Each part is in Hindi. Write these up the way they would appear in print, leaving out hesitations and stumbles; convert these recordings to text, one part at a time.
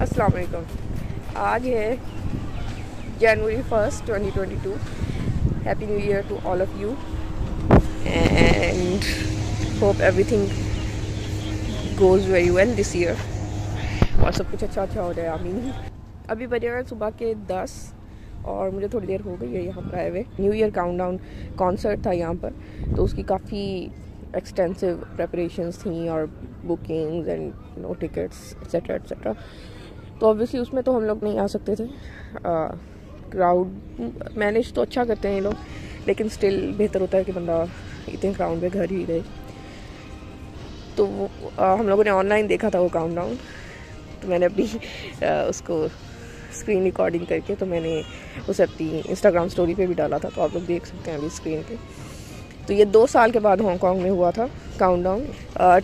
अस्सलाम वालेकुम। आज है जनवरी 1st 2022। Happy new year to all of you and hope everything goes very well this year और सब कुछ अच्छा हो जाए, आमीन। अभी बजे हैं सुबह के 10 और मुझे थोड़ी देर हो गई है यहाँ पर आए हुए। न्यू ईयर काउंटडाउन कॉन्सर्ट था यहाँ पर, तो उसकी काफ़ी एक्सटेंसिव प्रेपरेशंस थी और bookings and tickets etcetera etcetera. तो ऑब्वियसली उसमें तो हम लोग नहीं आ सकते थे। क्राउड मैनेज तो अच्छा करते हैं ये लोग, लेकिन स्टिल बेहतर होता है कि बंदा इतने क्राउड में घर ही रहे। तो वो हम लोगों ने ऑनलाइन देखा था वो काउंटडाउन, तो मैंने अपनी उसको स्क्रीन रिकॉर्डिंग करके तो मैंने उसे अपनी इंस्टाग्राम स्टोरी पे भी डाला था, तो आप लोग देख सकते हैं अभी स्क्रीन पे। तो ये 2 साल के बाद हांगकांग में हुआ था काउंटडाउन।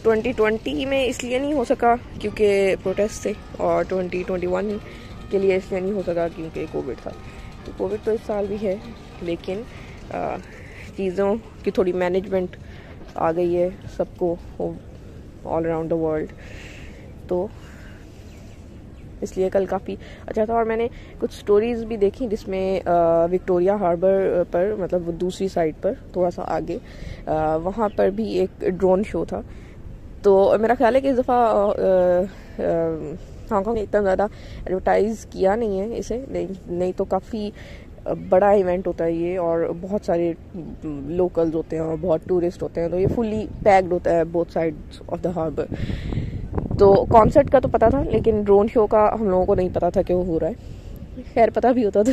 2020 में इसलिए नहीं हो सका क्योंकि प्रोटेस्ट थे, और 2021 के लिए इसलिए नहीं हो सका क्योंकि कोविड था। तो कोविड तो इस साल भी है, लेकिन चीज़ों की थोड़ी मैनेजमेंट आ गई है सबको ऑल अराउंड द वर्ल्ड, तो इसलिए कल काफ़ी अच्छा था। और मैंने कुछ स्टोरीज़ भी देखी जिसमें विक्टोरिया हार्बर पर, मतलब वो दूसरी साइड पर थोड़ा सा आगे, वहाँ पर भी एक ड्रोन शो था। तो मेरा ख्याल है कि इस दफ़ा हांगकांग ने इतना ज़्यादा एडवर्टाइज़ किया नहीं है इसे, नहीं तो काफ़ी बड़ा इवेंट होता है ये, और बहुत सारे लोकल्स होते हैं और बहुत टूरिस्ट होते हैं, तो ये फुली पैक्ड होता है both sides of the harbour. तो कॉन्सर्ट का तो पता था, लेकिन ड्रोन शो का हम लोगों को नहीं पता था कि वो हो रहा है। खैर पता भी होता तो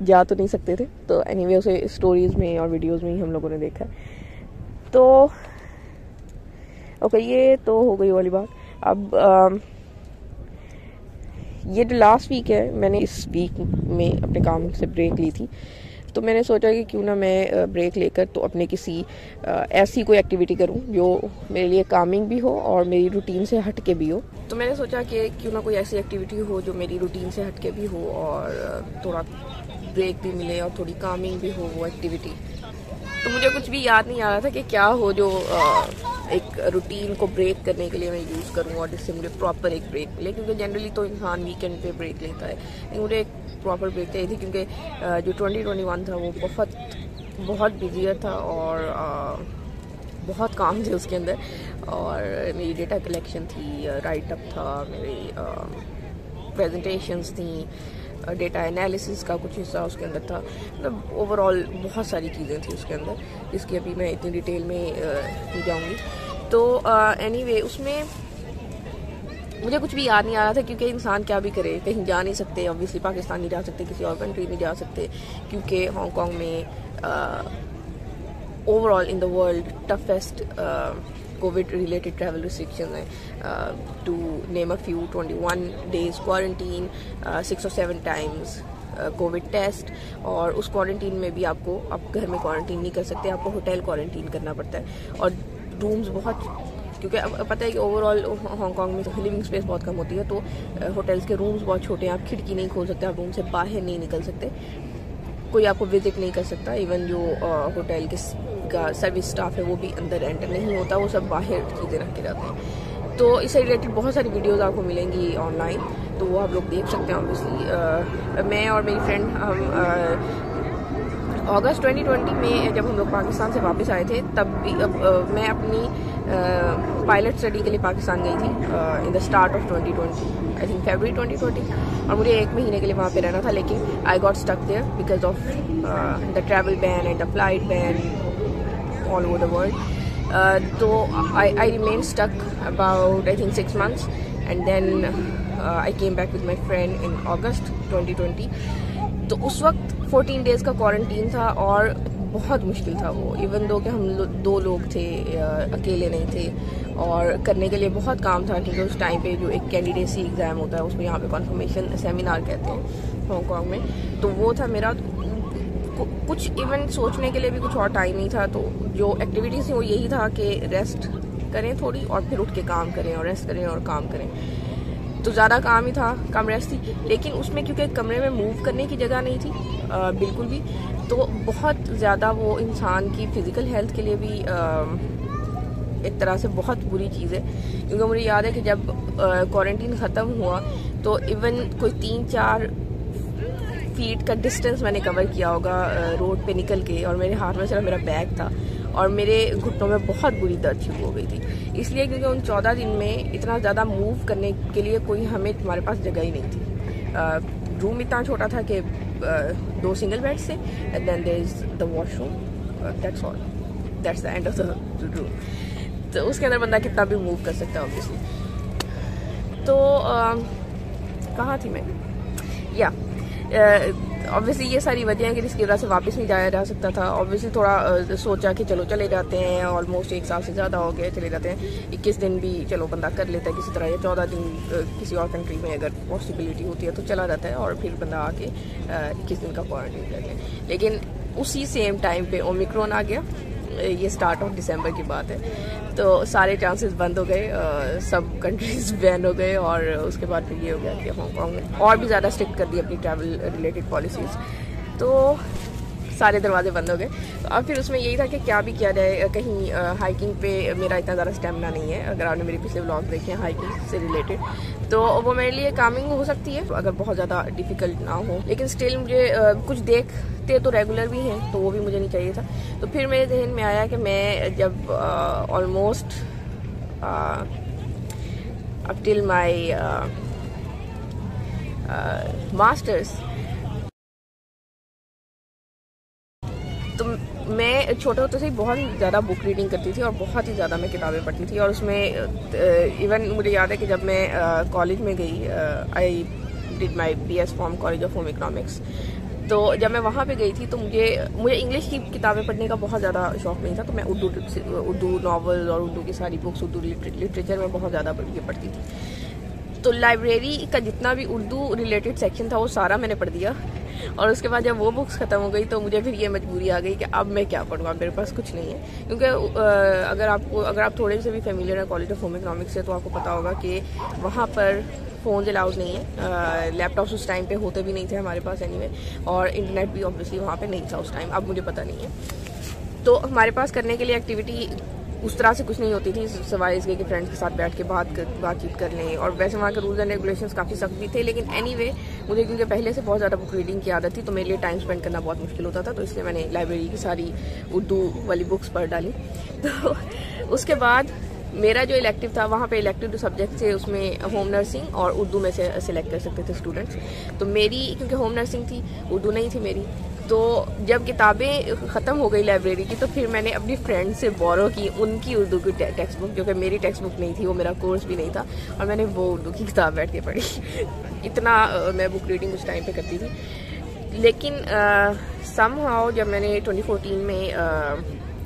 जा तो नहीं सकते थे, तो एनीवे उसे स्टोरीज़ में और वीडियोज़ में ही हम लोगों ने देखा। तो ओके, ये तो हो गई वाली बात। अब ये जो लास्ट वीक है, मैंने इस वीक में अपने काम से ब्रेक ली थी, तो मैंने सोचा कि क्यों ना मैं ब्रेक लेकर तो अपने किसी ऐसी कोई एक्टिविटी करूं जो मेरे लिए कामिंग भी हो और मेरी रूटीन से हट के भी हो। तो मैंने सोचा कि क्यों ना कोई ऐसी एक्टिविटी हो जो मेरी रूटीन से हट के भी हो और थोड़ा ब्रेक भी मिले और थोड़ी कामिंग भी हो वो एक्टिविटी। तो मुझे कुछ भी याद नहीं आ रहा था कि क्या हो जो एक रूटीन को ब्रेक करने के लिए मैं यूज़ करूँ और जिससे मुझे प्रॉपर एक ब्रेक मिले, क्योंकि जनरली तो इंसान वीकेंड पे ब्रेक लेता है, लेकिन मुझे एक प्रॉपर ब्रेक चाहिए थी क्योंकि जो 2021 था वो बहुत बिजियर था और बहुत काम थे उसके अंदर। और मेरी डेटा कलेक्शन थी, राइटअप था, मेरी प्रेजेंटेशंस थी, डेटा एनालिसिस का कुछ हिस्सा उसके अंदर था, मतलब ओवरऑल बहुत सारी चीज़ें थी उसके अंदर, जिसकी अभी मैं इतनी डिटेल में नहीं जाऊँगी। तो एनीवे उसमें मुझे कुछ भी याद नहीं आ रहा था, क्योंकि इंसान क्या भी करे, कहीं जा नहीं सकते, ऑब्वियसली पाकिस्तान नहीं जा सकते, किसी और कंट्री नहीं जा सकते, क्योंकि हांगकांग में overall in the world toughest covid related travel restriction है। To name a few, 21 days quarantine, 6 or 7 times covid test, और उस क्वारंटीन में भी आप घर में क्वारंटीन नहीं कर सकते, आपको होटल क्वारंटीन करना पड़ता है। और रूम्स बहुत, क्योंकि अब पता है कि ओवरऑल हांगकांग में लिविंग स्पेस बहुत कम होती है, तो होटल्स के रूम्स बहुत छोटे हैं, आप खिड़की नहीं खोल सकते, आप रूम से बाहर नहीं निकल सकते, कोई आपको विजिट नहीं कर सकता। इवन जो होटल का सर्विस स्टाफ है वो भी अंदर एंटर नहीं होता, वो सब बाहर चीज़ें रख के जाते हैं। तो इससे रिलेटेड बहुत सारी वीडियोस आपको मिलेंगी ऑनलाइन, तो वो आप लोग देख सकते हैं। ऑब्वियसली मैं और मेरी फ्रेंड हम अगस्त 2020 में जब हम लोग पाकिस्तान से वापस आए थे, तब भी मैं अपनी पायलट स्टडी के लिए पाकिस्तान गई थी in the start of 2020, I think February 2020, और मुझे 1 महीने के लिए वहाँ पे रहना था, लेकिन I got stuck there because of the travel ban and the flight ban all over the world. तो I remain stuck about I think 6 months, and then I came back with my friend in August 2020। तो उस वक्त 14 days का क्वारंटीन था और बहुत मुश्किल था वो, इवन दो कि हम 2 लोग थे, अकेले नहीं थे, और करने के लिए बहुत काम था, क्योंकि उस टाइम पे जो एक कैंडिडेसी एग्ज़ाम होता है उसमें यहाँ पे कन्फर्मेशन सेमिनार कहते हैं हांगकांग में, तो वो था मेरा। कुछ इवन सोचने के लिए भी कुछ और टाइम नहीं था, तो जो एक्टिविटीज़ थी वो यही था कि रेस्ट करें थोड़ी और फिर उठ के काम करें, और रेस्ट करें और काम करें। तो ज़्यादा काम ही था, कम रेस्ट थी, लेकिन उसमें क्योंकि कमरे में मूव करने की जगह नहीं थी बिल्कुल भी, तो बहुत ज़्यादा वो इंसान की फ़िज़िकल हेल्थ के लिए भी एक तरह से बहुत बुरी चीज़ है। क्योंकि मुझे याद है कि जब क्वारंटीन ख़त्म हुआ तो इवन कोई 3-4 फीट का डिस्टेंस मैंने कवर किया होगा रोड पे निकल के, और मेरे हाथ में सिर्फ मेरा बैग था और मेरे घुटनों में बहुत बुरी दर्द शुरू हो गई थी। इसलिए क्योंकि उन 14 दिन में इतना ज़्यादा मूव करने के लिए कोई हमारे पास जगह ही नहीं थी। रूम इतना छोटा था कि 2 सिंगल बेड से, and then there is the washroom, that's all, that's the end of the room. तो उसके अंदर बंदा कितना भी मूव कर सकता है ऑब्वियसली। तो कहाँ थी मैं? या ऑब्वियसली ये सारी वजह हैं कि जिसकी वजह से वापस नहीं जाया जा सकता था। ऑब्वियसली थोड़ा सोचा कि चलो चले जाते हैं, ऑलमोस्ट 1 साल से ज़्यादा हो गया, चले जाते हैं। 21 दिन भी चलो बंदा कर लेता है किसी तरह, या 14 दिन किसी और कंट्री में अगर पॉसिबिलिटी होती है तो चला जाता है, और फिर बंदा आके 21 दिन का क्वारंटीन कर ले। लेकिन उसी सेम टाइम पे ओमिक्रॉन आ गया। ये स्टार्ट ऑफ दिसंबर की बात है, तो सारे चांसेस बंद हो गए, सब कंट्रीज बैन हो गए, और उसके बाद फिर ये हो गया कि हांगकांग ने और भी ज़्यादा स्ट्रिक्ट कर दी अपनी ट्रैवल रिलेटेड पॉलिसीज़, तो सारे दरवाजे बंद हो गए। तो अब फिर उसमें यही था कि क्या भी किया जाए। कहीं हाइकिंग पे मेरा इतना ज़्यादा स्टेमिना नहीं है, अगर आपने मेरे पिछले व्लॉग देखे हैं हाइकिंग से रिलेटेड, तो वो मेरे लिए कामिंग हो सकती है अगर बहुत ज़्यादा डिफ़िकल्ट ना हो। लेकिन स्टिल मुझे कुछ देखते तो रेगुलर भी हैं, तो वो भी मुझे नहीं चाहिए था। तो फिर मेरे जहन में आया कि मैं जब almost up till my masters, तो मैं छोटे होते से ही बहुत ज़्यादा बुक रीडिंग करती थी और बहुत ही ज़्यादा मैं किताबें पढ़ती थी। और उसमें इवन मुझे याद है कि जब मैं कॉलेज में गई, I did my BS form college of home economics, तो जब मैं वहाँ पे गई थी तो मुझे इंग्लिश की किताबें पढ़ने का बहुत ज़्यादा शौक नहीं था। तो मैं उर्दू नॉवल और उर्दू की सारी बुक्स, उर्दू लिटरेचर में बहुत ज़्यादा पढ़ती थी। तो लाइब्रेरी का जितना भी उर्दू रिलेटेड सेक्शन था वो सारा मैंने पढ़ दिया। और उसके बाद जब वो बुक्स ख़त्म हो गई तो मुझे फिर ये मजबूरी आ गई कि अब मैं क्या पढ़ूँगा, मेरे पास कुछ नहीं है। क्योंकि अगर आप थोड़े से भी फेमिलियर हैं कॉलेज ऑफ होम इकोनॉमिक्स से, तो आपको पता होगा कि वहाँ पर फ़ोन अलाउज नहीं है, लैपटॉप्स उस टाइम पे होते भी नहीं थे हमारे पास एनीवे, और इंटरनेट भी ऑब्वियसली वहाँ पे नहीं था उस टाइम, अब मुझे पता नहीं है। तो हमारे पास करने के लिए एक्टिविटी उस तरह से कुछ नहीं होती थी, सिवाय इसके कि फ्रेंड्स के साथ बैठ के बातचीत कर लें। और वैसे वहाँ के रूल्स एंड रेगुलेशंस काफ़ी सख्त भी थे, लेकिन एनीवे मुझे क्योंकि पहले से बहुत ज़्यादा बुक रीडिंग की आदत थी, तो मेरे लिए टाइम स्पेंड करना बहुत मुश्किल होता था। तो इसलिए मैंने लाइब्रेरी की सारी उर्दू वाली बुक्स पढ़ डाली। तो उसके बाद मेरा जो इलेक्टिव था, वहाँ पे इलेक्टिव जो सब्जेक्ट थे उसमें होम नर्सिंग और उर्दू में से सिलेक्ट कर सकते थे स्टूडेंट्स। तो मेरी क्योंकि होम नर्सिंग थी, उर्दू नहीं थी मेरी, तो जब किताबें ख़त्म हो गई लाइब्रेरी की, तो फिर मैंने अपनी फ्रेंड से बोरो की उनकी उर्दू की टेक्स्ट बुक, जो कि मेरी टेक्स्ट बुक नहीं थी, वो मेरा कोर्स भी नहीं था, और मैंने वो उर्दू की किताब बैठ के पढ़ी। इतना मैं बुक रीडिंग उस टाइम पे करती थी। लेकिन समहाउ जब मैंने 2014 में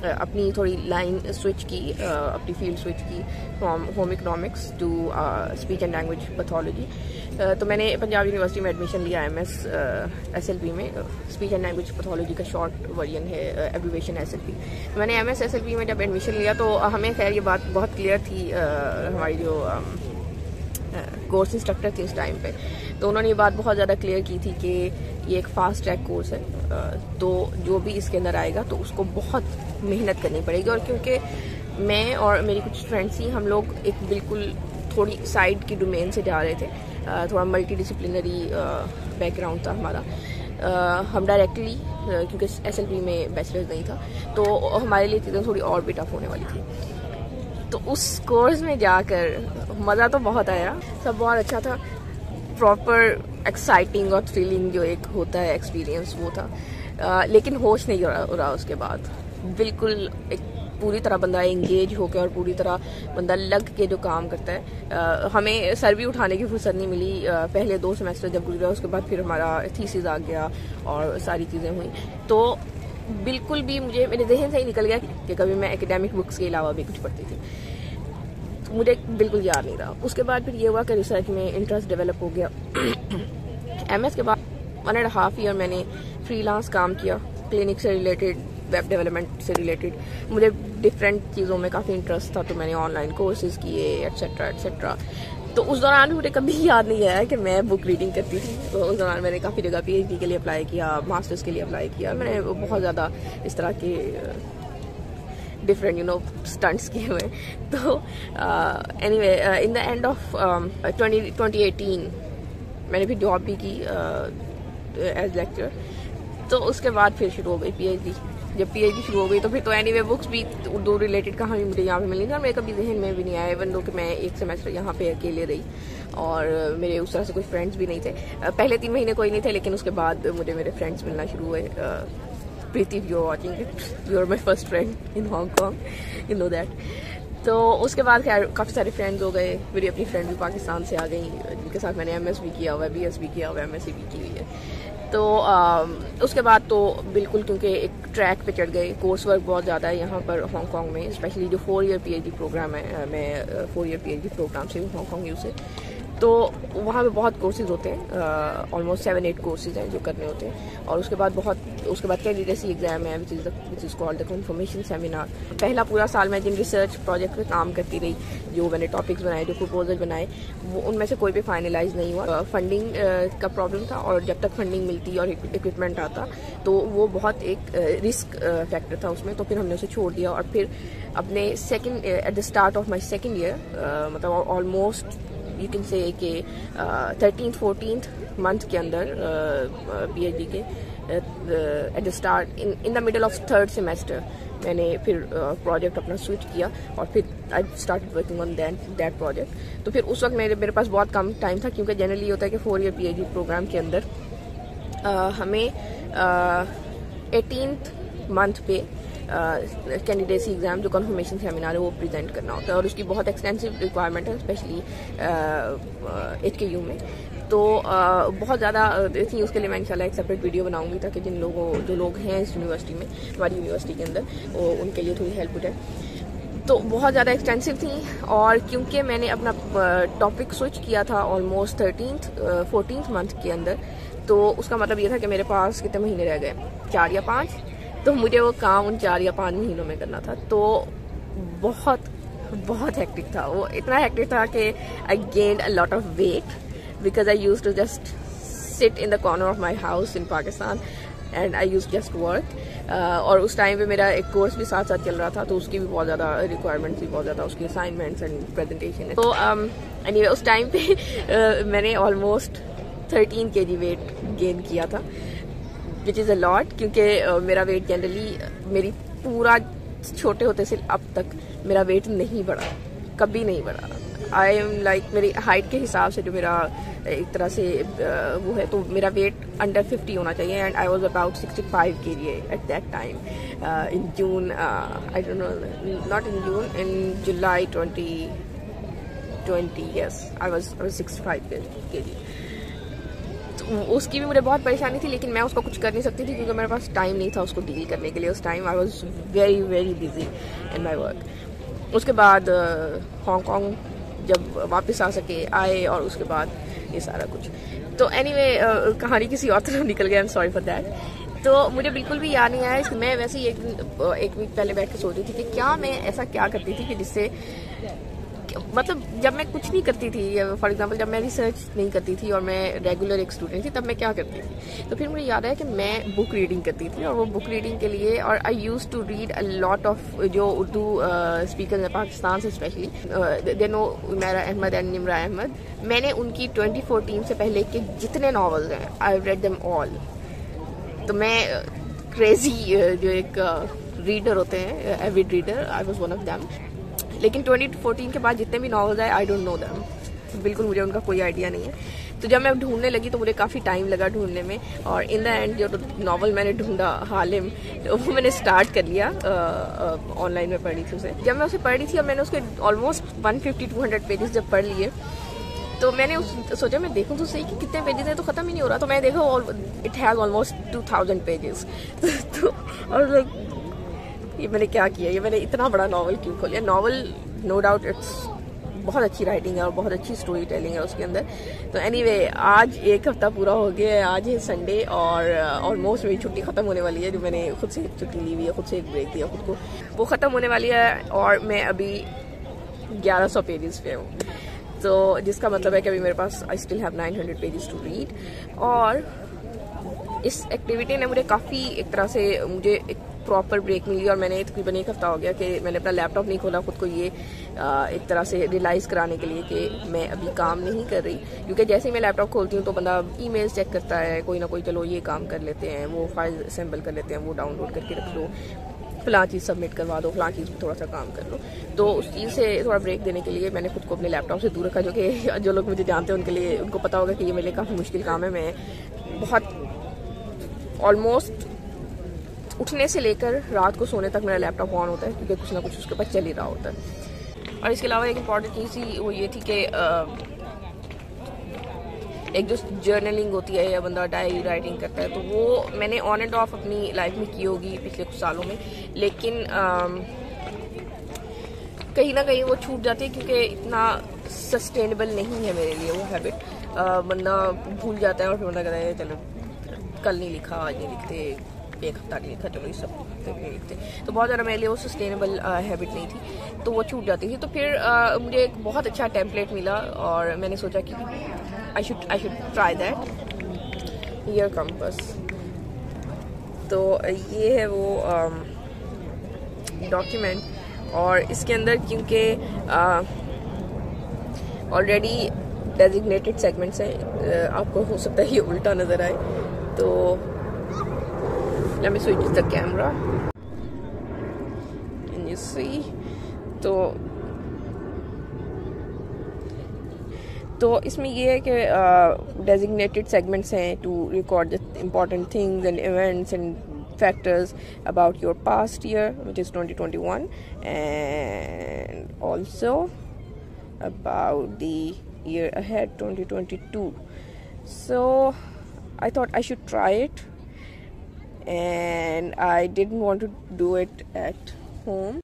अपनी थोड़ी लाइन स्विच की, अपनी फील्ड स्विच की from home economics to speech and language pathology, तो मैंने पंजाब यूनिवर्सिटी में एडमिशन लिया MS SLP में। स्पीच एंड लैंग्वेज पैथोलॉजी का शॉर्ट वर्जन है, एब्रिविएशन SLP। मैंने MS SLP में जब एडमिशन लिया तो हमें खैर ये बात बहुत क्लियर थी, हमारी जो कोर्स इंस्ट्रक्टर थी उस टाइम पे, तो उन्होंने ये बात बहुत ज़्यादा क्लियर की थी कि ये एक फास्ट ट्रैक कोर्स है, तो जो भी इसके अंदर आएगा तो उसको बहुत मेहनत करनी पड़ेगी। और क्योंकि मैं और मेरी कुछ फ्रेंड्स ही, हम लोग एक बिल्कुल थोड़ी साइड की डोमेन से जा रहे थे, थोड़ा मल्टी डिसिप्लिनरी बैकग्राउंड था हमारा। हम डायरेक्टली क्योंकि SLP में बैचलर्स नहीं था, तो हमारे लिए चीज़ें थोड़ी और भी टफ होने वाली थी। तो उस कोर्स में जाकर मज़ा तो बहुत आया, सब बहुत अच्छा था, प्रॉपर एक्साइटिंग और थ्रिलिंग जो एक होता है एक्सपीरियंस वो था। लेकिन होश नहीं हो रहा उसके बाद, बिल्कुल एक पूरी तरह बंदा एंगेज होकर और पूरी तरह बंदा लग के जो काम करता है। हमें सर भी उठाने की फुर्सत नहीं मिली, पहले 2 सेमेस्टर जब गुजरा, उसके बाद फिर हमारा थीसिस आ गया और सारी चीज़ें हुई, तो बिल्कुल भी मुझे मेरे जहन से ही निकल गया कि कभी मैं एकेडमिक बुक्स के अलावा भी कुछ पढ़ती थी, तो मुझे बिल्कुल याद नहीं रहा। उसके बाद फिर ये हुआ कि रिसर्च में इंटरेस्ट डेवलप हो गया। MS के बाद 1.5 ईयर मैंने फ्रीलांस काम किया, क्लिनिक से रिलेटेड, वेब डेवलपमेंट से रिलेटेड। मुझे डिफरेंट चीज़ों में काफ़ी इंटरेस्ट था, तो मैंने ऑनलाइन कोर्सेज किए एक्सेट्रा एक्सेट्रा। तो उस दौरान मुझे कभी याद नहीं आया कि मैं बुक रीडिंग करती थी। तो उस दौरान मैंने काफ़ी जगह PhD के लिए अप्लाई किया, मास्टर्स के लिए अप्लाई किया, मैंने बहुत ज़्यादा इस तरह के डिफरेंट स्टंट्स किए हुए। तो anyway in the end of 2018 मैंने फिर जॉब भी की एज लेक्चर। तो उसके बाद फिर शुरू हो गई पीएचडी। जब पीएचडी शुरू हो गई तो फिर तो एनीवे बुक्स भी उर्दू रिलेटेड कहाँ भी मुझे यहाँ पे मिली थी, और मेरे कभी जहन में भी नहीं आया, इवन दो कि मैं एक सेमेस्टर यहाँ पे अकेले रही और मेरे उस तरह से कोई फ्रेंड्स भी नहीं थे। पहले 3 महीने कोई नहीं थे, लेकिन उसके बाद मुझे मेरे फ्रेंड्स मिलना शुरू हुए। Preeti, you are watching it, you are my first friend in Hong Kong, you know that. तो उसके बाद खैर काफ़ी सारे फ्रेंड्स हो गए। मेरी अपनी फ्रेंड भी पाकिस्तान से आ गई, जिनके साथ मैंने एमएस भी किया हुआ है, बीएस भी किया हुआ है, एमएससी भी की हुई है। तो उसके बाद तो बिल्कुल, क्योंकि एक ट्रैक पे चढ़ गए। कोर्स वर्क बहुत ज़्यादा है यहाँ पर हांगकॉन्ग में, स्पेशली जो 4 ईयर पीएचडी प्रोग्राम है। मैं 4 ईयर पीएचडी प्रोग्राम से हूँ हांगकॉन्ग यू से। तो वहाँ पे बहुत कोर्सेज होते हैं, ऑलमोस्ट 7-8 कोर्सेज हैं जो करने होते हैं। और उसके बाद कैंडिडेसी एग्जाम है which is called the confirmation seminar. पहला पूरा साल मैं जिन रिसर्च प्रोजेक्ट पे काम करती रही, जो मैंने टॉपिक्स बनाए, जो प्रपोजल बनाए, वो उनमें से कोई भी फाइनलाइज नहीं हुआ। फंडिंग का प्रॉब्लम था, और जब तक फंडिंग मिलती और इक्विपमेंट आता तो वो बहुत एक रिस्क फैक्टर था उसमें, तो फिर हमने उसे छोड़ दिया। और फिर अपने at the start of my second year, मतलब ऑलमोस्ट यू कैन से कि 13th-14th मंथ के अंदर पीएचडी के at the start in the middle of 3rd semester मैंने फिर प्रोजेक्ट अपना स्विच किया, और फिर I started working on that project. तो फिर उस वक्त मेरे पास बहुत कम टाइम था, क्योंकि जनरली होता है कि 4 ईयर पीएचडी प्रोग्राम के अंदर हमें 18th मंथ पे कैंडिडेसी एग्जाम जो कन्फर्मेशन सेमिनार है वो प्रेजेंट करना होता है, और उसकी बहुत एक्सटेंसिव रिक्वायरमेंट है, स्पेशली HKU में। तो बहुत ज़्यादा थी, उसके लिए मैं इंशाल्लाह एक सेपरेट वीडियो बनाऊंगी, ताकि जो लोग हैं इस यूनिवर्सिटी में, हमारी यूनिवर्सिटी के अंदर, वो उनके लिए थोड़ी हेल्प हो जाए। तो बहुत ज़्यादा एक्सटेंसिव थी, और क्योंकि मैंने अपना टॉपिक स्विच किया था ऑलमोस्ट 14th मंथ के अंदर, तो उसका मतलब ये था कि मेरे पास कितने महीने रह गए, 4 या 5। तो मुझे वो काम उन 4 या 5 महीनों में करना था। तो बहुत हेक्टिक था वो, इतना हेक्टिक था कि I gained a lot of weight, because I used to just sit in the corner of my house in Pakistan and I use just work. और उस टाइम पे मेरा एक कोर्स भी साथ साथ चल रहा था, तो उसकी भी बहुत ज़्यादा रिक्वायरमेंट थी, बहुत ज़्यादा उसकी असाइनमेंट्स एंड प्रेजेंटेशन। तो एनीवे उस टाइम पे मैंने ऑलमोस्ट 13 kg वेट गेन किया था, विच इज़ अ लॉट, क्योंकि मेरा वेट जनरली मेरी पूरा छोटे होते से अब तक मेरा वेट नहीं बढ़ा, कभी नहीं बढ़ा। आई एम लाइक मेरी हाइट के हिसाब से जो मेरा एक तरह से वो है, तो मेरा वेट अंडर 50 होना चाहिए, and I was about 65 kg at that time in June, I don't no, not in June, in July 2020, yes I was 65 kg। उसकी भी मुझे बहुत परेशानी थी, लेकिन मैं उसको कुछ कर नहीं सकती थी, क्योंकि मेरे पास टाइम नहीं था उसको डील करने के लिए। उस time I was very very busy in my work. उसके बाद हांगकॉन्ग जब वापस आ सके आए, और उसके बाद ये सारा कुछ। तो एनीवे कहानी किसी और तरफ निकल गया, I am sorry for that. तो मुझे बिल्कुल भी याद नहीं आया। मैं वैसे ही एक वीक पहले बैठ के सोच रही थी कि क्या मैं ऐसा क्या करती थी कि जिससे, मतलब जब मैं कुछ नहीं करती थी, फॉर एग्जांपल जब मैं रिसर्च नहीं करती थी और मैं रेगुलर एक स्टूडेंट थी, तब मैं क्या करती थी। तो फिर मुझे याद आया कि मैं बुक रीडिंग करती थी, और वो बुक रीडिंग के लिए, और I use to read a lot of जो उर्दू स्पीकर्स हैं पाकिस्तान से, specially they know Umaira Ahmed and Nimra Ahmed. मैंने उनकी 2014 से पहले के जितने नॉवेल्स हैं आई रेड देम ऑल। तो मैं क्रेजी जो एक रीडर होते हैं, Avid reader, I was one of them. लेकिन 2014 के बाद जितने भी नॉवेल्स आए, आई डोंट नो दैम, बिल्कुल मुझे उनका कोई आइडिया नहीं है। तो जब मैं ढूंढने लगी तो मुझे काफ़ी टाइम लगा ढूंढने में, और इन द एंड जो नॉवल मैंने ढूंढा हालिम, तो वो मैंने स्टार्ट कर लिया, ऑनलाइन में पढ़ी थी उसे। जब मैं उसे पढ़ी थी और मैंने उसके ऑलमोस्ट 150-200 पेजेस जब पढ़ लिए, तो मैंने सोचा मैं देखूं तो सही कि कितने पेजेस हैं, तो ख़त्म ही नहीं हो रहा। तो मैं देखा इट हैज़ ऑलमोस्ट 2000 पेजेस। तो और लाइक ये मैंने क्या किया, ये मैंने इतना बड़ा नावल क्यों खोल लिया। नावल नो डाउट इट्स बहुत अच्छी राइटिंग है और बहुत अच्छी स्टोरी टेलिंग है उसके अंदर। तो एनीवे आज एक हफ्ता पूरा हो गया है, आज है संडे, और ऑलमोस्ट मेरी छुट्टी ख़त्म होने वाली है। जो मैंने खुद से छुट्टी ली हुई है, खुद से एक ब्रेक दिया खुद को, वो ख़त्म होने वाली है, और मैं अभी 1100 पेजेस पे हूँ। तो जिसका मतलब है कि अभी मेरे पास I still have 900 pages to read. और इस एक्टिविटी ने मुझे काफ़ी एक तरह से मुझे एक प्रॉपर ब्रेक मिली और मैंने तकरीबन 1 हफ्ता हो गया कि मैंने अपना लैपटॉप नहीं खोला खुद को ये एक तरह से रियलाइज़ कराने के लिए कि मैं अभी काम नहीं कर रही, क्योंकि जैसे ही मैं लैपटॉप खोलती हूँ तो बंदा ईमेल्स चेक करता है, कोई ना कोई चलो ये काम कर लेते हैं, वो फाइल असेंबल कर लेते हैं, वो डाउनलोड करके रख लो, फलां चीज़ सबमिट करवा दो, फलां चीज़ पर थोड़ा सा काम कर लो। तो उस चीज़ से थोड़ा ब्रेक देने के लिए मैंने खुद को अपने लैपटॉप से दूर रखा, जो कि जो लोग मुझे जानते हैं उनके लिए उनको पता होगा कि ये मेरे लिए काफ़ी मुश्किल काम है। मैं बहुत ऑलमोस्ट उठने से लेकर रात को सोने तक मेरा लैपटॉप ऑन होता है, क्योंकि कुछ ना कुछ उसके पास चल ही रहा होता है। और इसके अलावा एक इम्पॉर्टेंट चीज़ थी, वो ये थी कि एक जो जर्नलिंग होती है या बंदा डायरी राइटिंग करता है, तो वो मैंने ऑन एंड ऑफ अपनी लाइफ में की होगी पिछले कुछ सालों में, लेकिन कहीं ना कहीं वो छूट जाती है, क्योंकि इतना सस्टेनेबल नहीं है मेरे लिए वो हैबिट। बंदा भूल जाता है और फिर बंदा कहता है चलो कल नहीं लिखा, आज नहीं लिखते, 1 हफ्ता नहीं लिखा, चलो इस हफ्ते नहीं लिखते। तो बहुत ज़्यादा मेरे लिए वो सस्टेनेबल हैबिट नहीं थी, तो वो छूट जाती थी। तो फिर मुझे एक बहुत अच्छा टेम्पलेट मिला और मैंने सोचा कि I should try that. Here compass. तो ये है वो डॉक्यूमेंट, और इसके अंदर क्योंकि ऑलरेडी डेजिग्नेटेड सेगमेंट्स हैं, आपको हो सकता है ये उल्टा नज़र आए, तो let me switch the camera. Can you see? तो इसमें ये है कि डेजिग्नेटेड सेगमेंट्स हैं to record the important things and events and factors about your past year, which is 2021, and also about the year ahead, 2022. So I thought I should try it, and I didn't want to do it at home.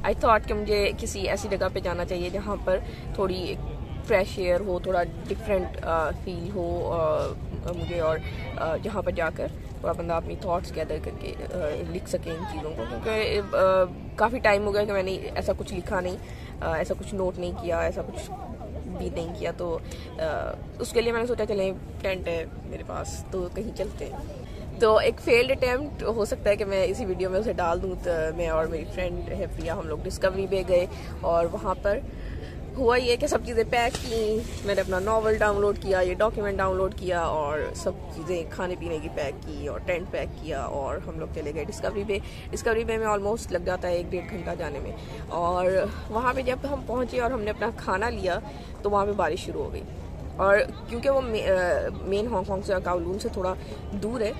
I thought कि मुझे किसी ऐसी जगह पे जाना चाहिए जहाँ पर थोड़ी फ्रेश एयर हो, थोड़ा डिफरेंट फील हो मुझे, और जहाँ पर जाकर थोड़ा बंदा अपनी थॉट्स गैदर करके लिख सके इन चीज़ों को, क्योंकि काफ़ी टाइम हो गया कि मैंने ऐसा कुछ लिखा नहीं, ऐसा कुछ नोट नहीं किया, ऐसा कुछ भी नहीं किया। तो उसके लिए मैंने सोचा चलें, टेंट है मेरे पास तो कहीं चलते हैं। तो एक फेल्ड अटेम्प्ट हो सकता है कि मैं इसी वीडियो में उसे डाल दूँ। तो मैं और मेरी फ्रेंड है प्रिया, हम लोग डिस्कवरी पे गए और वहाँ पर हुआ ये कि सब चीज़ें पैक की, मैंने अपना नॉवल डाउनलोड किया, ये डॉक्यूमेंट डाउनलोड किया और सब चीज़ें खाने पीने की पैक की और टेंट पैक किया, और हम लोग चले गए डिस्कवरी पे। डिस्कवरी पे में ऑलमोस्ट लग जाता है 1-1.5 घंटा जाने में, और वहाँ पे जब हम पहुँचे और हमने अपना खाना लिया तो वहाँ पे बारिश शुरू हो गई। और क्योंकि वो मेन हांगकांग से काउलून से थोड़ा दूर है,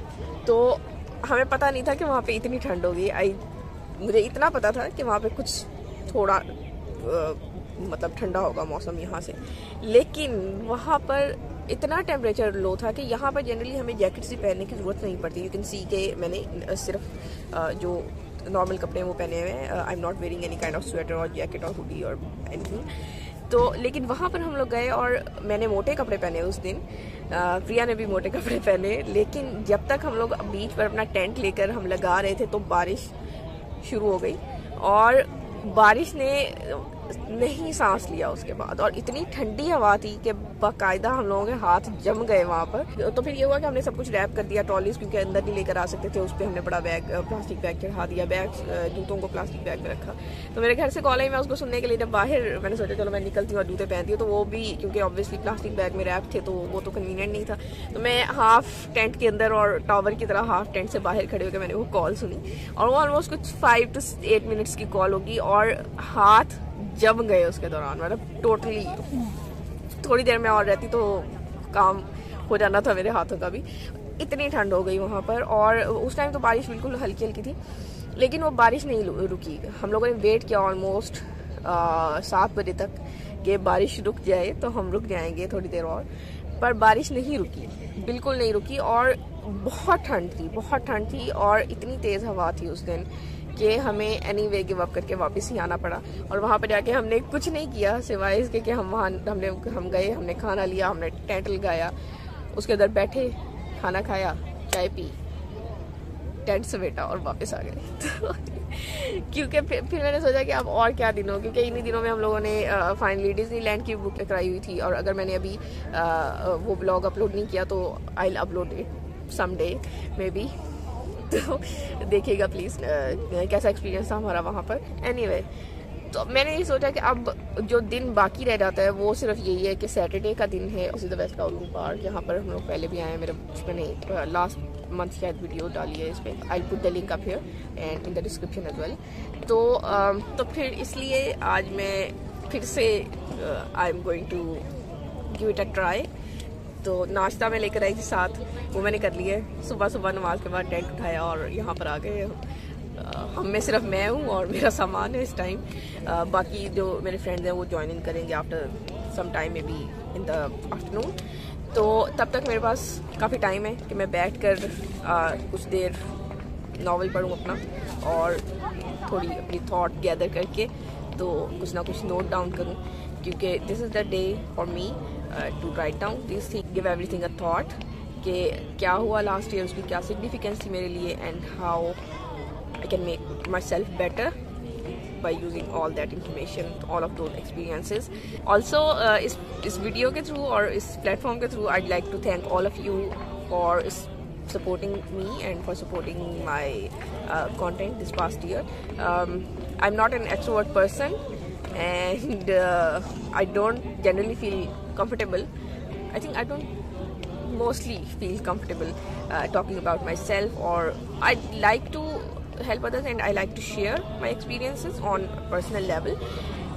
तो हमें पता नहीं था कि वहाँ पे इतनी ठंड होगी। मुझे इतना पता था कि वहाँ पे कुछ थोड़ा मतलब ठंडा होगा मौसम यहाँ से, लेकिन वहाँ पर इतना टेम्परेचर लो था कि यहाँ पर जनरली हमें जैकेट्स ही पहनने की ज़रूरत नहीं पड़ती। यू कैन सी के मैंने सिर्फ जो नॉर्मल कपड़े वो पहने हुए हैं, I am not wearing any kind of sweater और जैकेट और हुडी और एनीथिंग। तो लेकिन वहाँ पर हम लोग गए और मैंने मोटे कपड़े पहने उस दिन, प्रिया ने भी मोटे कपड़े पहने, लेकिन जब तक हम लोग बीच पर अपना टेंट लेकर हम लगा रहे थे तो बारिश शुरू हो गई, और बारिश ने नहीं सांस लिया उसके बाद, और इतनी ठंडी हवा थी कि बाकायदा हम लोगों के हाथ जम गए वहाँ पर। तो फिर ये हुआ कि हमने सब कुछ रैप कर दिया, ट्रॉलीज क्योंकि अंदर नहीं लेकर आ सकते थे, उस पर हमने बड़ा बैग प्लास्टिक बैग चढ़ा दिया, जूतों को प्लास्टिक बैग में रखा। तो मेरे घर से कॉल आई, मैं उसको सुनने के लिए जब बाहर मैंने सोचा चलो मैं निकलती हूँ और जूते पहनती हूँ, तो वो भी क्योंकि ऑब्वियसली प्लास्टिक बैग में रैप थे तो वो तो कन्वीनियंट नहीं था। तो मैं हाफ टेंट के अंदर और टावर की तरह हाफ टेंट से बाहर खड़े होकर मैंने वो कॉल सुनी, और वो ऑलमोस्ट कुछ 5 to 8 मिनट्स की कॉल होगी, और हाथ जम गए उसके दौरान, मतलब टोटली। थोड़ी देर में और रहती तो काम हो जाना था मेरे हाथों का भी, इतनी ठंड हो गई वहाँ पर। और उस टाइम तो बारिश बिल्कुल हल्की हल्की थी, लेकिन वो बारिश नहीं रुकी। हम लोगों ने वेट किया ऑलमोस्ट 7 बजे तक कि बारिश रुक जाए तो हम रुक जाएंगे थोड़ी देर और, पर बारिश नहीं रुकी, बिल्कुल नहीं रुकी, और बहुत ठंड थी और इतनी तेज़ हवा थी उस दिन कि हमें एनीवे गिव अप करके वापस ही आना पड़ा। और वहाँ पर जाके हमने कुछ नहीं किया सिवाय इसके कि हम गए, हमने खाना लिया, हमने टेंट लगाया, उसके अंदर बैठे, खाना खाया, चाय पी, टेंट समेटा और वापस आ गए। क्योंकि फिर मैंने सोचा कि अब और क्या दिन हो, क्योंकि इन्हीं दिनों में हम लोगों ने फाइनली डिज्नीलैंड की बुक कराई हुई थी, और अगर मैंने अभी वो ब्लॉग अपलोड नहीं किया तो I will upload it someday may be. तो देखिएगा प्लीज़ कैसा एक्सपीरियंस था हमारा वहाँ पर। एनीवे, तो मैंने ये सोचा कि अब जो दिन बाकी रह जाता है वो सिर्फ यही है कि सैटरडे का दिन है, उसी द वेस्ट काउलून पार्क, यहाँ पर हम लोग पहले भी आए हैं। मैंने लास्ट मंथ शायद वीडियो डाली है इस पर। I put the link up here and in the description as well. तो फिर इसलिए आज मैं फिर से I am going to give it a try. तो नाश्ता मैं लेकर आई थी साथ, वो मैंने कर लिया है। सुबह सुबह नमाज के बाद टेंट उठाया और यहाँ पर आ गए। हम में सिर्फ मैं हूँ और मेरा सामान है इस टाइम। बाकी जो मेरे फ्रेंड्स हैं वो ज्वाइन इन करेंगे after some time, maybe in the afternoon. तो तब तक मेरे पास काफ़ी टाइम है कि मैं बैठ कर कुछ देर नावल पढूं अपना और थोड़ी अपनी थॉट गैदर करके तो कुछ ना कुछ नोट डाउन करूं, क्योंकि this is the day for me to write down this thing, give everything a thought कि क्या हुआ लास्ट ईयर, उसकी क्या सिग्निफिकेंस थी मेरे लिए, and how I can make myself better by using all that information, all of those experiences. Also, इस वीडियो के थ्रू और इस प्लेटफॉर्म के through I'd like to thank all of you for supporting me and for supporting my content this past year. I'm not an extrovert person and I don't generally feel comfortable. I think I don't mostly feel comfortable talking about myself, or I like to help others and I like to share my experiences on a personal level.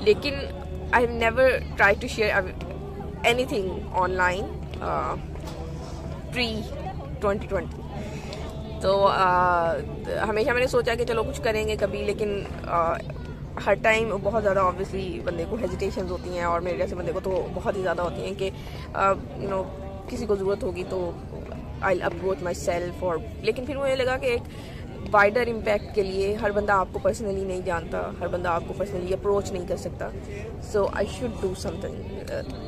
लेकिन I've never tried to share anything online pre-2020. तो हमेशा मैंने सोचा कि चलो कुछ करेंगे कभी, लेकिन हर टाइम बहुत ज़्यादा ऑब्वियसली बंदे को हेजिटेशंस होती हैं, और मेरे जैसे बंदे को तो बहुत ही ज़्यादा होती हैं कि यू नो किसी को ज़रूरत होगी तो आई अप्रोच माई सेल्फ। और लेकिन फिर मुझे लगा कि एक वाइडर इम्पैक्ट के लिए हर बंदा आपको पर्सनली नहीं जानता, हर बंदा आपको पर्सनली अप्रोच नहीं कर सकता, सो आई शुड डू समथिंग।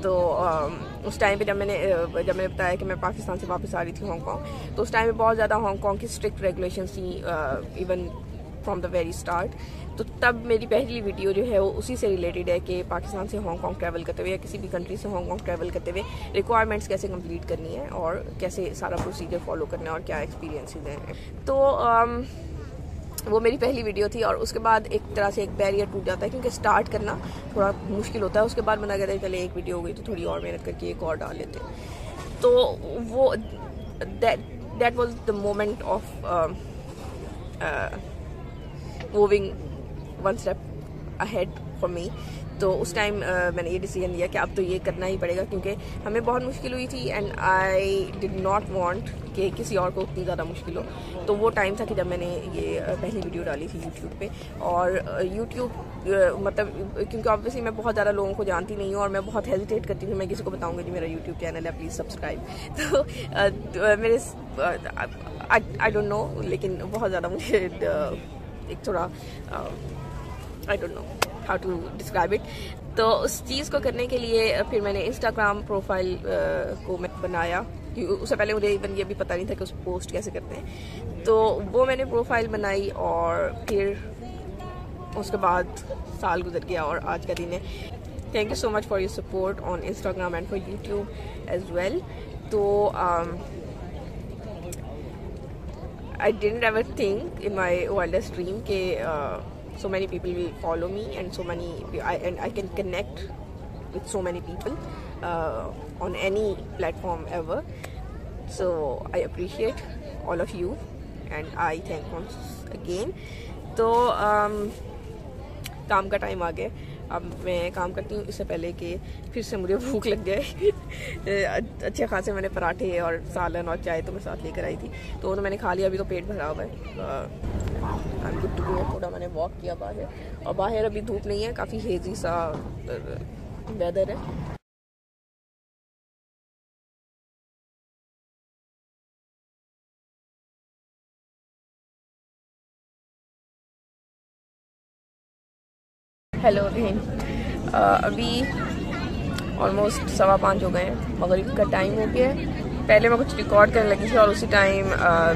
तो उस टाइम पे जब मैंने बताया कि मैं पाकिस्तान से वापस आ रही थी हांगकॉन्ग, तो उस टाइम पे बहुत ज़्यादा हांगकॉन्ग की स्ट्रिक्ट रेगुलेशंस थी even from the very start. तो तब मेरी पहली वीडियो जो है वो उसी से रिलेटेड है कि पाकिस्तान से हांगकॉन्ग ट्रैवल करते हुए या किसी भी कंट्री से हांगकॉन्ग ट्रैवल करते हुए रिक्वायरमेंट्स कैसे कंप्लीट करनी है और कैसे सारा प्रोसीजर फॉलो करना है और क्या एक्सपीरियंसेस हैं। तो वो मेरी पहली वीडियो थी, और उसके बाद एक तरह से एक बैरियर टूट जाता है, क्योंकि स्टार्ट करना थोड़ा मुश्किल होता है। उसके बाद बंदा कहता है चले एक वीडियो हो गई तो थोड़ी और मेहनत करके एक और डाल लेते हैं। तो वो that was the moment of moving one step ahead for me. तो उस टाइम मैंने ये डिसीजन लिया कि अब तो ये करना ही पड़ेगा, क्योंकि हमें बहुत मुश्किल हुई थी and I did not want कि किसी और को उतनी ज़्यादा मुश्किल हो। तो वो टाइम था कि जब मैंने ये पहली वीडियो डाली थी यूट्यूब पे। और यूट्यूब मतलब क्योंकि ऑब्वियसली मैं बहुत ज़्यादा लोगों को जानती नहीं हूँ और मैं बहुत हेजिटेट करती हूँ मैं किसी को बताऊँगी जी मेरा यूट्यूब चैनल है, प्लीज़ सब्सक्राइब। तो मेरे आई डोंट नो, लेकिन बहुत ज़्यादा मुझे एक थोड़ा I don't know how to describe it. तो उस चीज़ को करने के लिए फिर मैंने इंस्टाग्राम प्रोफाइल को मैं बनाया। उससे पहले मुझे इवन ये भी पता नहीं था कि उस पोस्ट कैसे करते हैं। तो वो मैंने प्रोफाइल बनाई और फिर उसके बाद साल गुजर गया और आज का दिन है। Thank you so much for your support on Instagram and for YouTube as well. तो I didn't ever think in my wildest dream कि so many people will follow me and I can connect with so many people on any platform ever. So I appreciate all of you and I thank once again. तो काम का टाइम आ गया, अब मैं काम करती हूँ। इससे पहले कि फिर से मुझे भूख लग जाए अच्छे खासे मैंने पराठे और सालन और चाय तो मैं साथ लेकर आई थी, तो मैंने खा लिया। अभी तो पेट भरा हुआ है। I am good to go. थोड़ा मैंने वॉक किया बाहर, और बाहर अभी धूप नहीं है, काफ़ी हेजी सा वेदर है। Hello again. अभी ऑलमोस्ट 5:15 हो गए हैं, मगरिब का टाइम हो गया है पहले मैं कुछ रिकॉर्ड करने लगी थी और उसी टाइम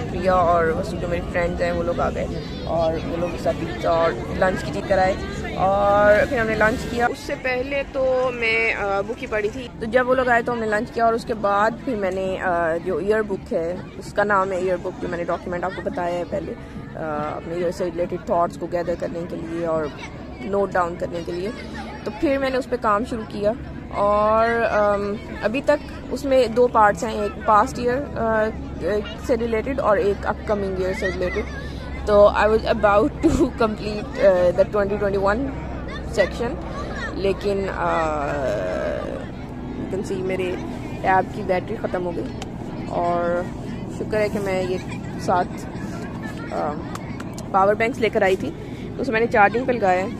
प्रिया और वसु जो मेरी फ्रेंड्स हैं वो लोग आ गए और वो लोग के साथ पिज्ज़ा और लंच की चीज़ कराए और फिर हमने लंच किया। उससे पहले तो मैं बुक ही पढ़ी थी, तो जब वो लोग आए तो हमने लंच किया और उसके बाद फिर मैंने जो ईयर बुक है उसका नाम है ईयर बुक, जो मैंने डॉक्यूमेंट आपको बताया है पहले अपने ईयर से रिलेटेड थॉट्स को गैदर करने के लिए और नोट डाउन करने के लिए, तो फिर मैंने उस पर काम शुरू किया। और अभी तक उसमें 2 पार्ट्स हैं, एक पास्ट ईयर से रिलेटेड और एक अपकमिंग ईयर से रिलेटेड। तो I was about to complete the 2021 section, लेकिन यू कैन सी मेरे टैब की बैटरी ख़त्म हो गई और शुक्र है कि मैं ये साथ पावर बैंक्स लेकर आई थी, तो उसे मैंने चार्जिंग पर लगाया है।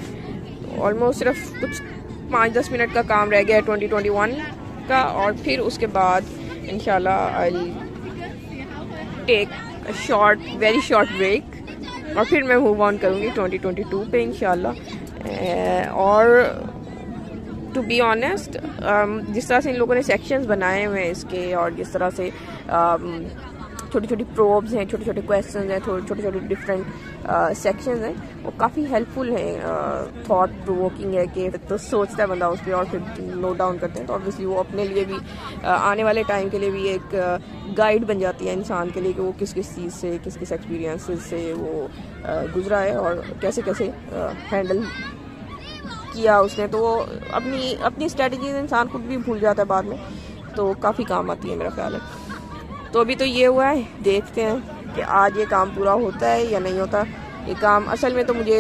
तो ऑलमोस्ट सिर्फ कुछ 5-10 मिनट का काम रह गया है 2021 का, और फिर उसके बाद इंशाल्लाह I will take a short, very short break और फिर मैं मूव ऑन करूँगी 2022 पे इंशाल्लाह। और टू बी ऑनेस्ट, जिस तरह से इन लोगों ने सेक्शंस बनाए हुए हैं इसके, और जिस तरह से छोटी छोटी प्रोब्स हैं, छोटे छोटे क्वेश्चंस हैं, छोटे छोटे डिफरेंट सेक्शंस हैं, वो काफ़ी हेल्पफुल हैं, थॉट प्रोवोकिंग है कि तो सोचता है बंदा उस पर और फिर नोट डाउन करते हैं। तो ऑब्वियसली वो अपने लिए भी आने वाले टाइम के लिए भी एक गाइड बन जाती है इंसान के लिए कि वो किस किस चीज़ से, किस किस एक्सपीरियंसेस से वो गुजरा है और कैसे कैसे हैंडल किया उसने। तो वो अपनी स्ट्रेटजीज इंसान खुद भी भूल जाता है बाद में, तो काफ़ी काम आती है मेरा ख्याल है। तो अभी तो ये हुआ है, देखते हैं कि आज ये काम पूरा होता है या नहीं होता। ये काम असल में तो मुझे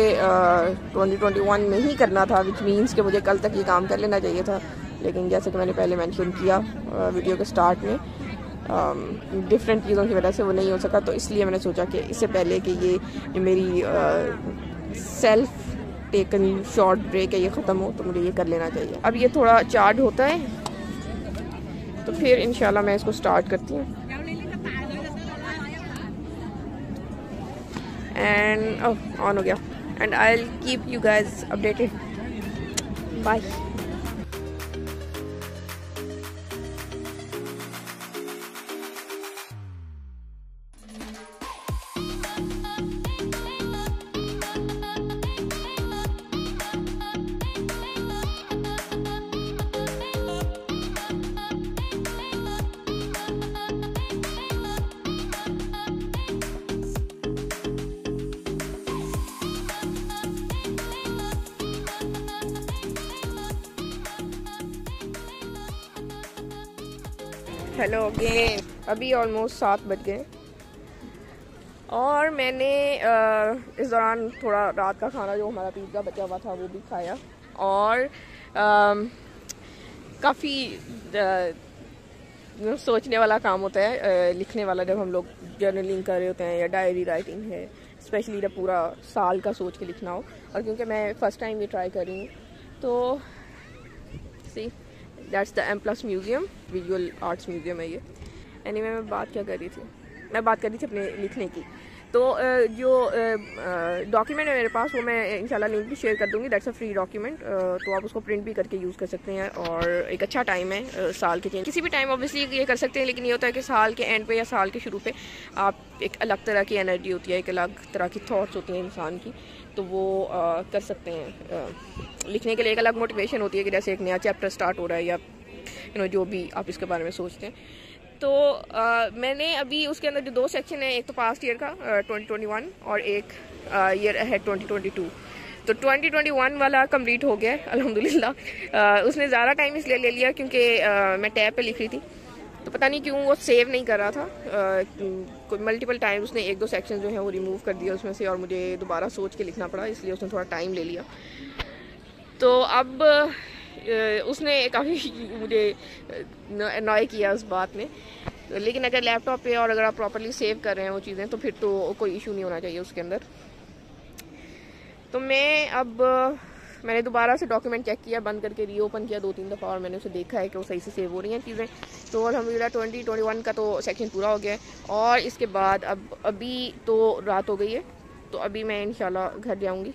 2021 में ही करना था, विच मीन्स कि मुझे कल तक ये काम कर लेना चाहिए था, लेकिन जैसे कि मैंने पहले मेंशन किया वीडियो के स्टार्ट में, डिफरेंट चीज़ों की वजह से वो नहीं हो सका। तो इसलिए मैंने सोचा कि इससे पहले कि ये मेरी सेल्फ टेकन शॉर्ट ब्रेक है ये ख़त्म हो, तो मुझे ये कर लेना चाहिए। अब ये थोड़ा चार्ज होता है तो फिर इंशाल्लाह मैं इसको स्टार्ट करती हूँ। एंड ऑन हो गया, and I will keep you guys updated. Bye. Hello again. अभी ऑलमोस्ट 7 बज गए और मैंने इस दौरान थोड़ा रात का खाना जो हमारा पिज़्ज़ा बचा हुआ था वो भी खाया, और काफ़ी सोचने वाला काम होता है, लिखने वाला, जब हम लोग जर्नलिंग कर रहे होते हैं या डायरी राइटिंग है, स्पेशली जब पूरा साल का सोच के लिखना हो। और क्योंकि मैं फ़र्स्ट टाइम ये ट्राई कर रही हूँ, तो see that's the M+ museum, visual arts museum है ये। एनीवे मैं बात क्या कर रही थी, मैं बात कर रही थी अपने लिखने की। तो जो डॉक्यूमेंट है मेरे पास वो मैं इंशाल्लाह लिंक भी शेयर कर दूँगी, दैट्स अ फ्री डॉक्यूमेंट, तो आप उसको प्रिंट भी करके यूज़ कर सकते हैं। और एक अच्छा टाइम है साल के चेंज, किसी भी टाइम ऑब्वियसली ये कर सकते हैं, लेकिन ये होता है कि साल के एंड पे या साल के शुरू पे आप एक अलग तरह की एनर्जी होती है, एक अलग तरह की थॉट्स होती हैं इंसान की, तो वो कर सकते हैं। लिखने के लिए एक अलग मोटिवेशन होती है कि जैसे एक नया चैप्टर स्टार्ट हो रहा है, या जो भी आप इसके बारे में सोचते हैं। तो मैंने अभी उसके अंदर जो 2 सेक्शन है, एक तो पास्ट ईयर का 2021 और एक ईयर अहेड 2022। तो 2021 वाला कंप्लीट हो गया अल्हम्दुलिल्लाह। उसने ज़्यादा टाइम इसलिए ले लिया क्योंकि मैं टैब पे लिख रही थी, तो पता नहीं क्यों वो सेव नहीं कर रहा था। कोई मल्टीपल टाइम उसने 1-2 सेक्शन जो हैं वो रिमूव कर दिया उसमें से, और मुझे दोबारा सोच के लिखना पड़ा, इसलिए उसने थोड़ा टाइम ले लिया। तो अब उसने काफ़ी मुझे अनॉय किया उस बात में। तो लेकिन अगर लैपटॉप पे और अगर आप प्रॉपरली सेव कर रहे हैं वो चीज़ें, तो फिर तो कोई इशू नहीं होना चाहिए उसके अंदर। तो मैंने दोबारा से डॉक्यूमेंट चेक किया, बंद करके रीओपन किया 2-3 दफ़ा, और मैंने उसे देखा है कि वो सही से सेव हो रही हैं चीज़ें। तो अल्हम्दुलिल्लाह 2021 का तो सेक्शन पूरा हो गया है, और इसके बाद अभी तो रात हो गई है, तो अभी मैं इंशाल्लाह घर जाऊँगी।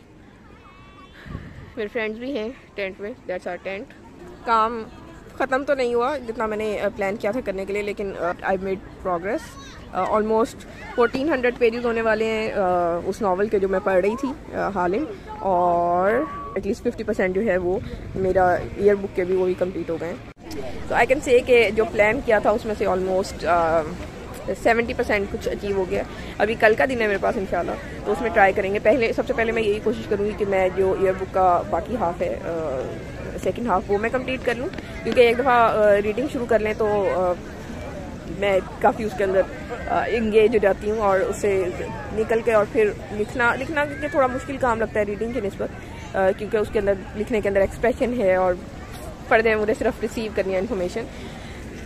मेरे फ्रेंड्स भी हैं टेंट में, दैट्स आवर टेंट। काम ख़त्म तो नहीं हुआ जितना मैंने प्लान किया था करने के लिए, लेकिन I made progress. Almost 1400 pages होने वाले हैं उस नावल के जो मैं पढ़ रही थी हालिम, और एटलीस्ट 50% जो है वो मेरा ईयर बुक के भी वो भी कंप्लीट हो गए हैं। तो आई कैन से कि जो प्लान किया था उसमें से ऑलमोस्ट 70% कुछ अचीव हो गया। अभी कल का दिन है मेरे पास इंशाल्लाह, तो उसमें ट्राई करेंगे। सबसे पहले मैं यही कोशिश करूँगी कि मैं जो ईयर बुक का बाकी हाफ है, सेकंड हाफ, वो मैं कंप्लीट कर लूँ, क्योंकि एक दफ़ा रीडिंग शुरू कर लें तो मैं काफ़ी उसके अंदर इंगेज हो जाती हूँ, और उससे निकल के और फिर लिखना क्योंकि थोड़ा मुश्किल काम लगता है रीडिंग के निस्बत, क्योंकि उसके अंदर लिखने के अंदर एक्सप्रेशन है और पढ़ने में मुझे सिर्फ रिसीव करनी है इन्फॉर्मेशन,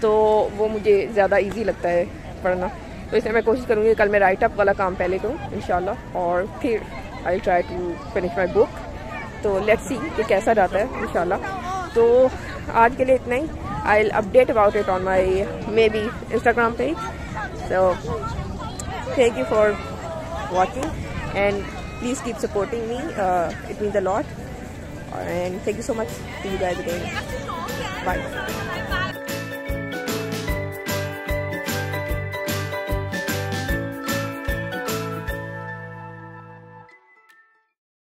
तो वो मुझे ज़्यादा ईजी लगता है पढ़ना। तो इसलिए मैं कोशिश करूँगी कल मैं राइट अप वाला काम पहले करूँ इंशाल्लाह, और फिर I try to finish my book. तो लेट्स सी कि कैसा जाता है इंशाल्लाह। तो आज के लिए इतना ही। I'll update about it on my maybe Instagram page. So thank you for watching, and please keep supporting me. It means a lot, and thank you so much. See you guys again. Bye.